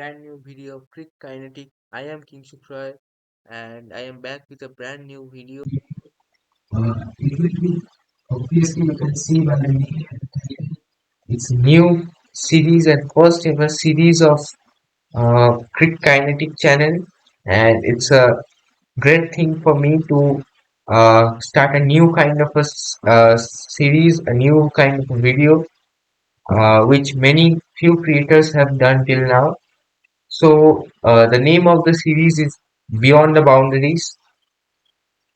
brand new video of Crick Kinetic. I am King Shukroy and I am back with a brand new video. It will be obviously you can see by the name it's a new series and first ever series of Crick Kinetic channel, and it's a great thing for me to start a new kind of series, a new kind of a video, which many few creators have done till now. So the name of the series is Beyond the Boundaries.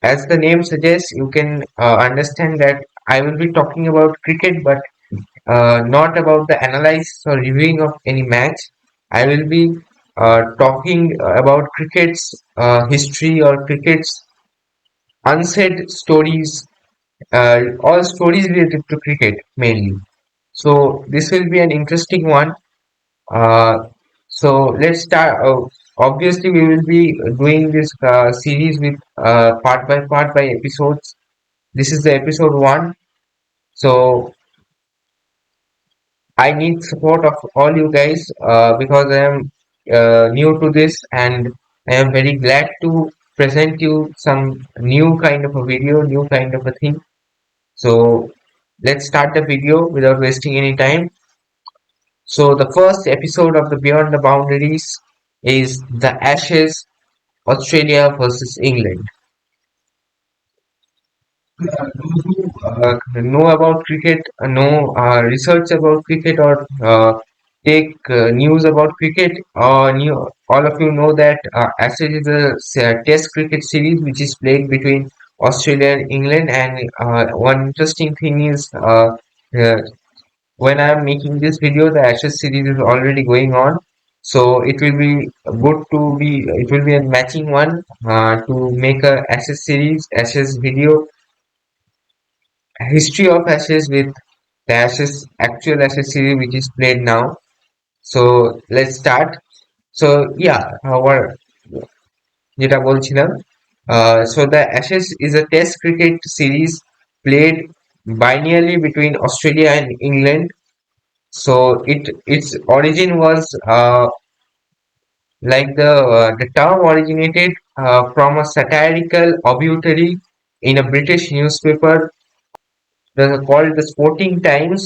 As the name suggests, you can understand that I will be talking about cricket, but not about the analysis or reviewing of any match. I will be talking about cricket's history or cricket's unsaid stories, all stories related to cricket mainly. So this will be an interesting one. Uh, so let's start. Obviously, we will be doing this series with part by episodes. This is the episode one. So I need support of all you guys because I am new to this and I am very glad to present you some new kind of a video, new kind of a thing. So let's start the video without wasting any time. So the first episode of the Beyond the Boundaries is the Ashes, Australia versus England. Those who know about cricket, know research about cricket, or take news about cricket, or all of you know that Ashes is a Test cricket series which is played between Australia and England. And one interesting thing is uh, when I am making this video, the Ashes series is already going on. So it will be good to be. It will be a matching one to make a Ashes series, Ashes video history of Ashes with the Ashes actual Ashes series which is played now. So let's start. So yeah, our যেটা বলছিলাম, so the Ashes is a Test cricket series played biennially between Australia and England. So its origin was like the term originated from a satirical obituary in a British newspaper called the Sporting Times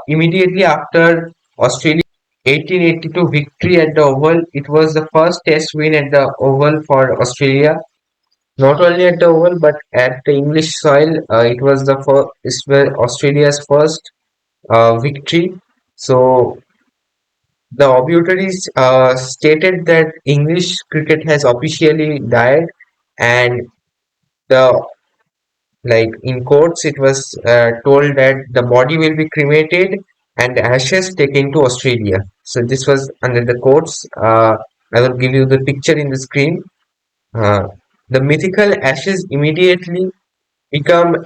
immediately after Australia's 1882 victory at the Oval. It was the first Test win at the Oval for Australia. Not only at the Oval but at the English soil. It was the Australia's first victory. So the obituaries stated that English cricket has officially died, and the like in courts, it was told that the body will be cremated and the ashes taken to Australia. So this was under the courts. I will give you the picture in the screen. Uh, the mythical ashes immediately become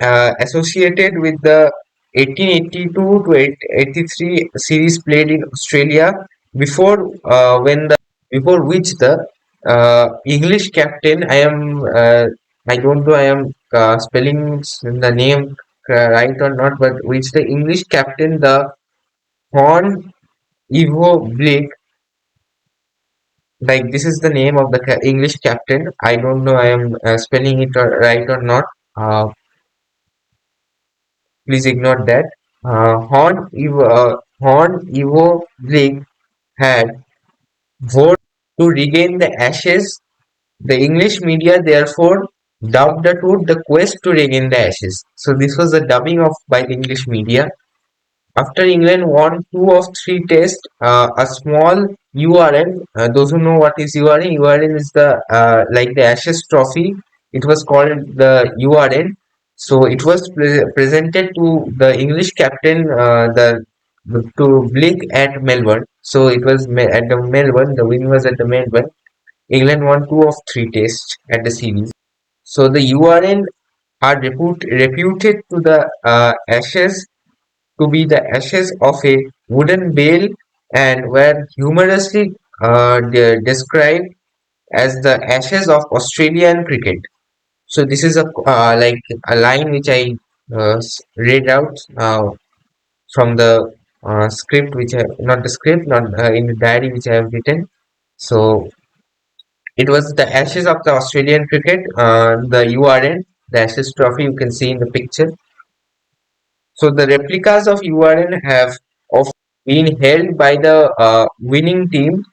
associated with the 1882 to 83 series played in Australia before when the before which the English captain I don't know I am spelling the name right or not, but which the English captain, the Horn Ivo Blake, like this is the name of the English captain. I don't know I am spelling it right or not. Please ignore that. Horn Ivo Blake had vowed to regain the ashes. The English media therefore dubbed the tour the quest to regain the ashes. So this was the dubbing of by the English media. After England won two of three tests, a small URN. Those who know what is URN, URN is the like the Ashes Trophy. It was called the URN. So it was presented to the English captain, the to Blake at Melbourne. So it was at the Melbourne. The win was at the Melbourne. England won two of three tests at the series. So the URN are reputed to the Ashes to be the ashes of a wooden bale and were humorously described as the ashes of Australian cricket. So this is a like a line which I read out from the script, which I, not the script, not in the diary which I have written. So it was the Ashes of the Australian cricket, the URN, the Ashes Trophy you can see in the picture. So the replicas of URN have often been held by the winning team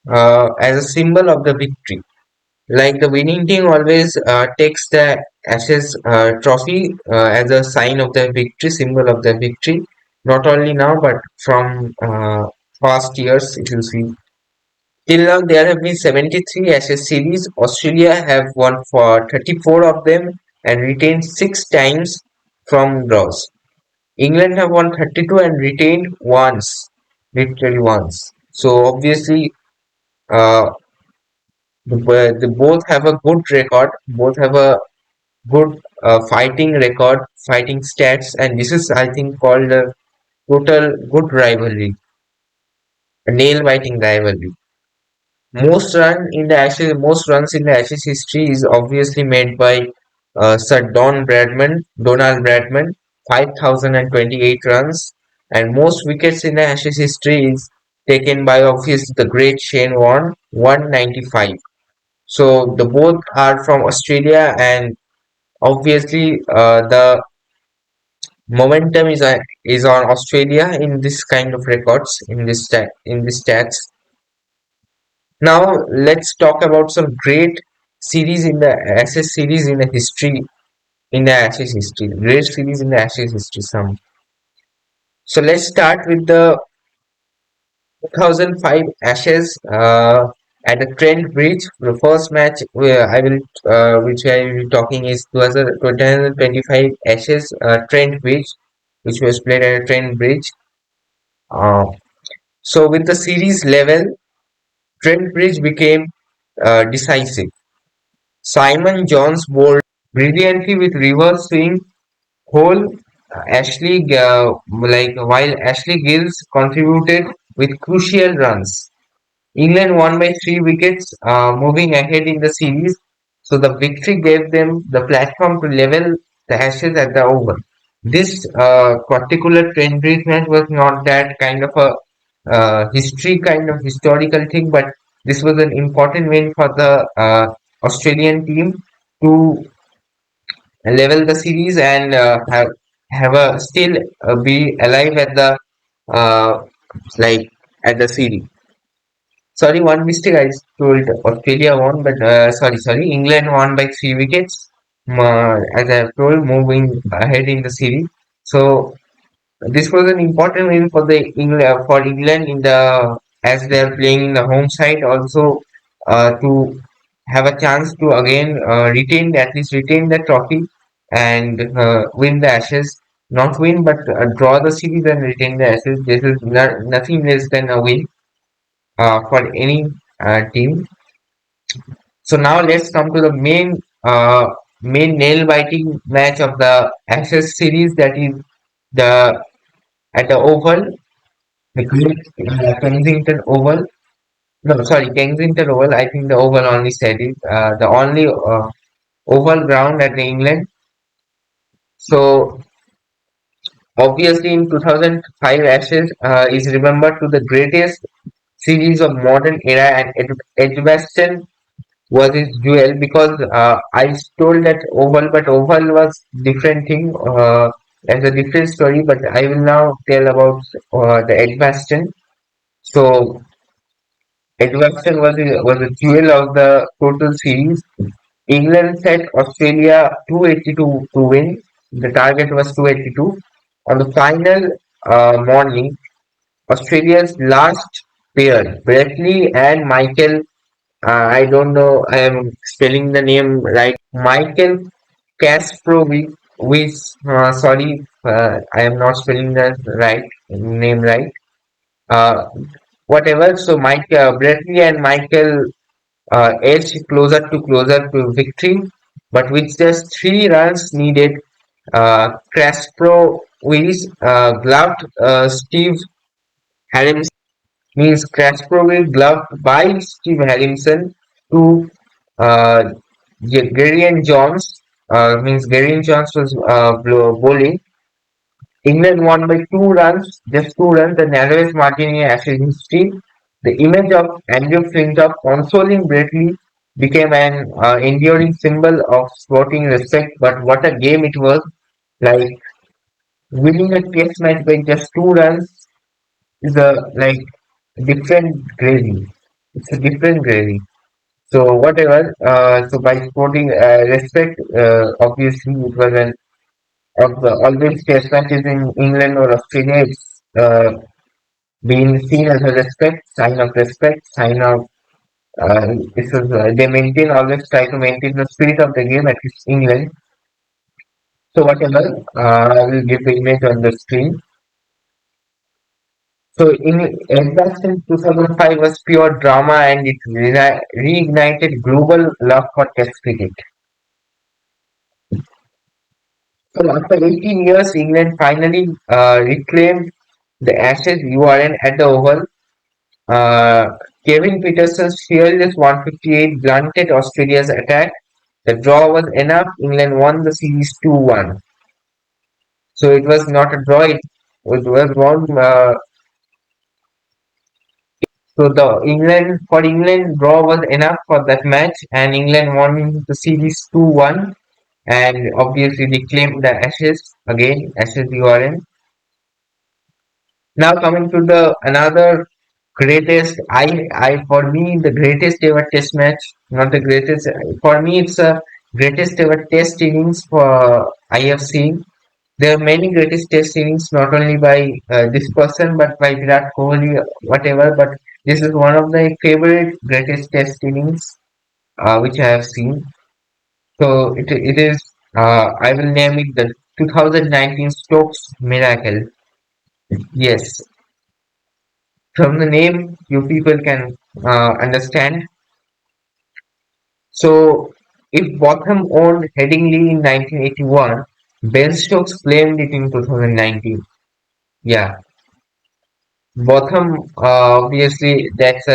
as a symbol of the victory. Like the winning team always takes the Ashes trophy as a sign of their victory, symbol of their victory. Not only now, but from past years, if you see. Till now, there have been 73 Ashes series. Australia have won for 34 of them and retained 6 times from draws. England have won 32 and retained once, literally once. So obviously, uh, they both have a good record. Both have a good fighting record, fighting stats, and this is, I think, called a total good rivalry, a nail-biting rivalry. Most runs in the Ashes history is obviously made by Sir Donald Bradman, 5,028 runs, and most wickets in the Ashes history is taken by obviously the great Shane Warne, 195. So the both are from Australia, and obviously the momentum is on Australia in this kind of records in this stats. Now let's talk about some great series in the Ashes series in the history in the Ashes history. Great series in the Ashes history. Some. So let's start with the 2005 Ashes at the Trent Bridge. The first match which I will be talking is 2025 Ashes Trent Bridge, which was played at Trent Bridge. Uh, so with the series level, Trent Bridge became decisive. Simon Jones bowled brilliantly with reverse swing whole while Ashley Giles contributed with crucial runs. England won by 3 wickets, moving ahead in the series. So the victory gave them the platform to level the Ashes at the Oval. This particular Trent Bridge match was not that kind of a historical thing, but this was an important win for the Australian team to level the series and have a still be alive at the uh, like at the series. Sorry, one mistake I told Australia won, but sorry, England won by 3 wickets. As I have told, moving ahead in the series. So this was an important win for the England in the as they are playing in the home side also to have a chance to again retain the trophy and win the Ashes. Not win, but draw the series and retain the Ashes. This is nothing less than a win for any team. So now let's come to the main nail biting match of the Ashes series, that is the at the Oval, the great Kensington Oval. No, sorry, Kensington Oval. I think the Oval only said it. The only oval ground at the England. So obviously in 2005 Ashes is remembered to the greatest series of modern era, and Edgbaston was his duel because I told that Oval, but Oval was different thing. As a different story, but I will now tell about the Edgbaston. So was a jewel of the total series. England set Australia 282 to win. The target was 282. On the final morning, Australia's last pair, Bradley and Michael. I don't know. I am spelling the name right. Michael Kasprovic. Sorry, I am not spelling the right name right. Uh, Whatever. So Mike, Bradley and Michael edged closer to victory, but with just 3 runs needed, Craspro Willis gloved Steve Harris means Craspro will gloved by Steve Harrison to uh, Gary Jones means Gary Jones was bowling. England won by 2 runs, just 2 runs, the narrowest margin in Ashes history. The image of Andrew Flintoff consoling Bradley became an enduring symbol of sporting respect. But what a game it was! Like winning a test match by just 2 runs is a like different gravy. It's a different gravy. So whatever. So by sporting respect, obviously it was an of the always test matches in England or Australia. It's being seen as a respect sign of respect, sign of this is they maintain always try to maintain the spirit of the game at least England. So whatever, I will give the image on the screen. So in Edgbaston in 2005 was pure drama and it reignited global love for Test cricket. So after 18 years, England finally reclaimed the Ashes URN at the Oval. Uh, Kevin Peterson's fearless 158 blunted Australia's attack. The draw was enough. England won the series 2-1. So it was not a draw. It was one. So the England draw was enough for that match, and England won the series 2-1, and obviously they claimed the Ashes again. Ashes URN. Now coming to the another greatest. I for me the greatest ever Test match. Not the greatest. For me, it's a greatest ever Test innings for I have seen. There are many greatest Test innings, not only by this person, but by Virat Kohli, whatever. But this is one of my favorite greatest Test innings which I have seen. So it is. I will name it the 2019 Stokes Miracle. Yes, from the name, you people can understand. So, if Botham owned Headingley in 1981, Ben Stokes claimed it in 2019. Yeah, Botham, obviously, that's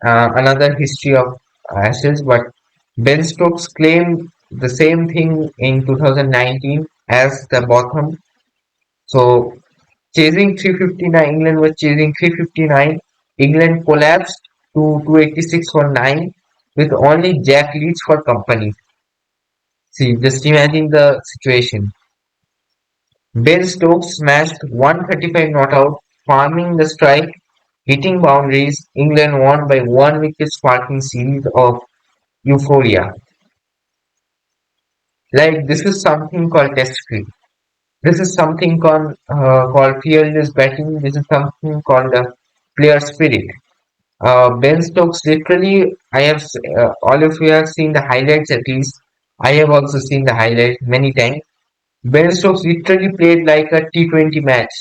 another history of Ashes, but Ben Stokes claimed the same thing in 2019 as the Botham. So, chasing 359, England was chasing 359. England collapsed to 286 for 9 with only Jack Leach for company. See, just imagine the situation. Ben Stokes smashed 135 not out, farming the strike, hitting boundaries. England won by 1 wicket, sparking series of euphoria. Like this is something called Test cricket. This is something called fearless batting. This is something called player spirit. Ben Stokes literally, all of you have seen the highlights at least. I have also seen the highlights many times. Ben Stokes literally played like a T20 match.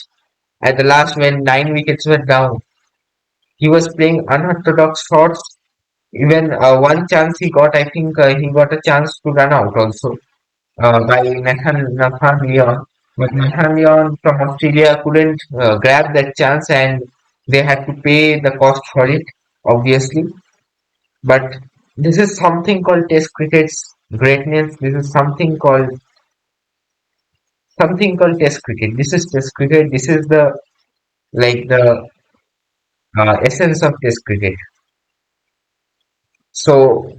At the last, when 9 wickets were down, he was playing unorthodox shots. Even one chance he got, I think he got a chance to run out also by Nathan Leon. But Nathan Leon from Australia couldn't grab that chance and they had to pay the cost for it, obviously. But this is something called Test cricket's greatness. This is something called Test cricket. This is Test cricket. This is the like the essence of Test cricket. So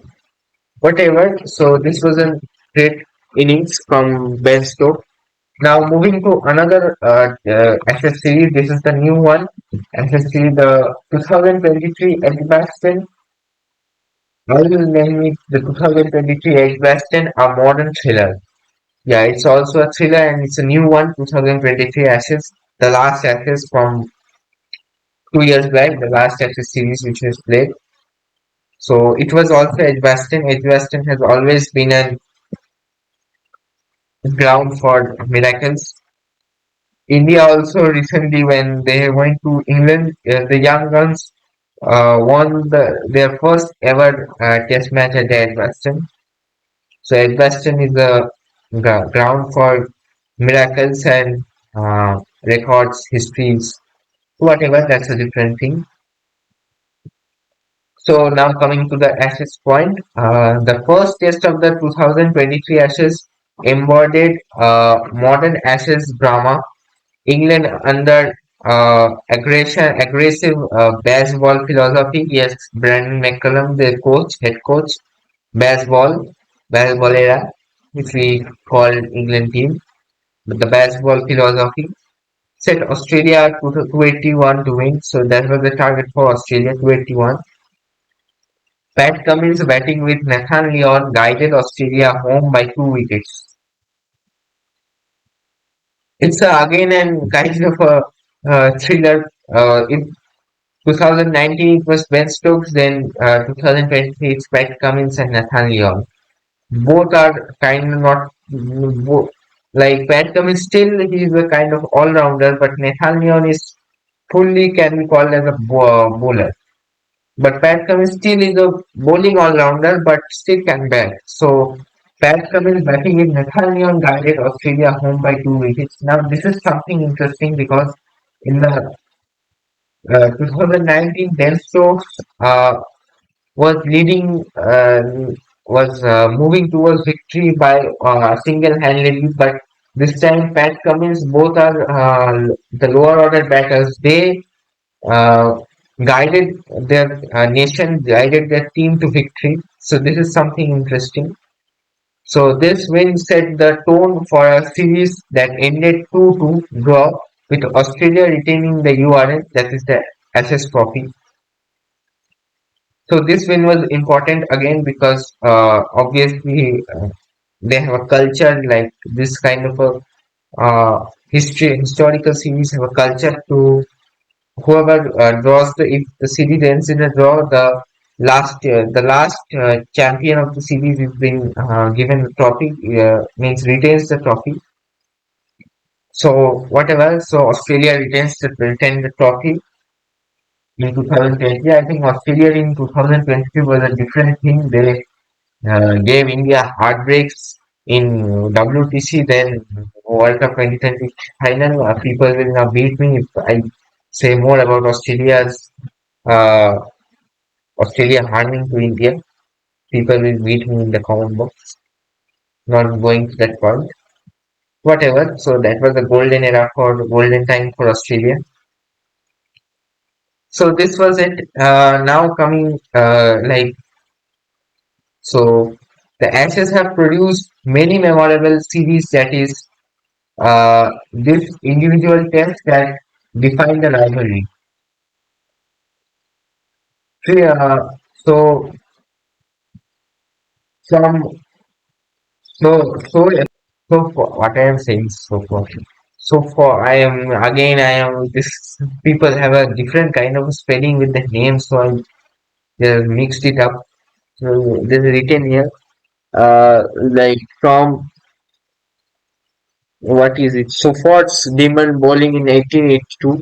whatever. So this was a great innings from Ben Stokes. Now moving to another Ashes series. This is the new one. Ashes series, the 2023 Edgbaston. I will name it the 2023 Edgbaston, a modern thriller. Yeah, it's also a thriller and it's a new one, 2023 Ashes. The last Ashes from 2 years back, the last Ashes series which was played. So it was also Edgbaston. Edgbaston has always been a ground for miracles. India also recently, when they went to England, the young guns won their first ever Test match at the Edgbaston. So Edgbaston is the ground for miracles and records, histories, whatever. That's a different thing. So now coming to the Ashes point, the first test of the 2023 Ashes embodied modern Ashes drama. England under aggressive baseball philosophy. Yes, Brandon McCullum, the coach, head coach, baseball, baseball era, if we call England team, but the baseball philosophy set Australia to 281 to win. So that was the target for Australia, 281. Pat Cummins batting with Nathan Lyon guided Australia home by 2 wickets. It's again and kind of a thriller. In 2019 it was Ben Stokes, then 2023 it's Pat Cummins and Nathan Lyon. Both are kind of not like Pat Cummins still he's a kind of all rounder, but Nathan Lyon is fully can be called as a bowler. But Pat Cummins still is a bowling all-rounder, but still can bat. So Pat Cummins batting with Nathaniel guided Australia home by 2 wickets. Now this is something interesting because in the 2019 Dan Stokes was leading, was moving towards victory by single-handedly, but this time Pat Cummins both are the lower order batters. They uh, guided their nation, guided their team to victory. So this is something interesting. So this win set the tone for a series that ended 2-2 draw, with Australia retaining the URL, that is the Ashes Trophy. So this win was important again because obviously they have a culture like this kind of a historical series have a culture to whoever draws if the series ends in a draw, the last champion of the series is being given the trophy, means retains the trophy. So whatever, so Australia retain the trophy in 2020. I think Australia in 2020 was a different thing. They gave India heartbreaks in WTC, then World Cup 2020 final. People will now beat me if I say more about uh, Australia harming to India. People will beat me in the comment box. Not going to that point. Whatever. So that was the golden era for golden time for Australia. So this was it. Now coming so the Ashes have produced many memorable series that is this individual test that define the rivalry. So some so so so for what I am saying so for I am again I am this people have a different kind of spelling with the name, so I just mixed it up. So this is written here like from what is it? So Fort's Demon bowling in 1882.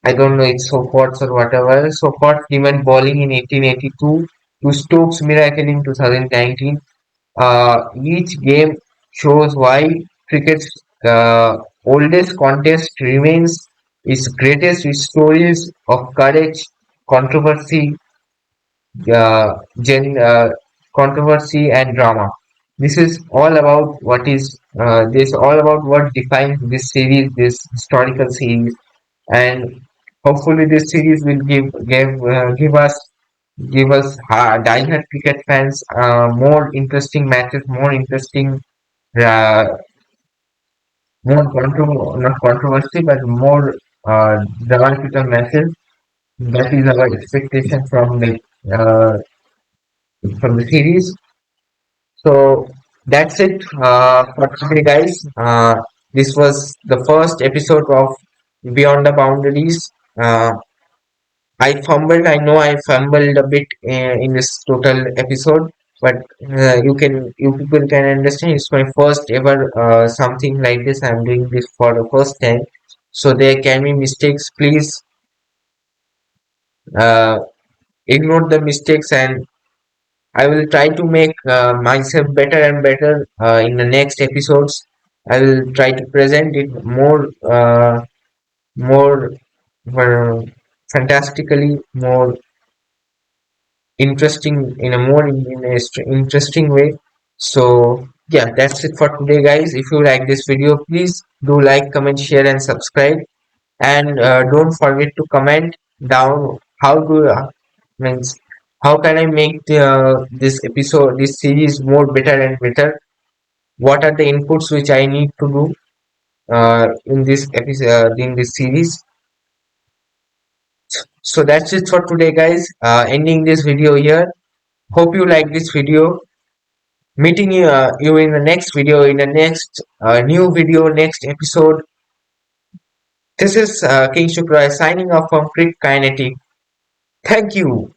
I don't know it's so Fort's or whatever. So Fort's Demon bowling in 1882 to Stokes Miracle in 2019. Each game shows why cricket's oldest contest remains its greatest stories of courage, controversy, uh, gen, uh, controversy and drama. This is all about this all about what defines this series, this historical series, and hopefully this series will give us diehard cricket fans more interesting matches, more interesting, uh, not controversy, but more dramatical matches. That is our expectation uh, from the series. So that's it for today, guys. This was the first episode of Beyond the Boundaries. I fumbled. I know I fumbled a bit in this total episode, but you people can understand. It's my first ever something like this. I'm doing this for the first time, so there can be mistakes. Please uh, ignore the mistakes, and I will try to make myself better and better in the next episodes. I will try to present it more uh, fantastically, more interesting in a interesting way. So yeah, that's it for today, guys. If you like this video, please do like, comment, share, and subscribe. and don't forget to comment down how do means how can I make this episode, this series more better and better. What are the inputs which I need to do in this episode, in this series. So that's it for today, guys. Ending this video here. Hope you like this video. Meeting you in the next video, in the next new video, next episode. This is King Shukra signing off from Crit Kinetic. Thank you.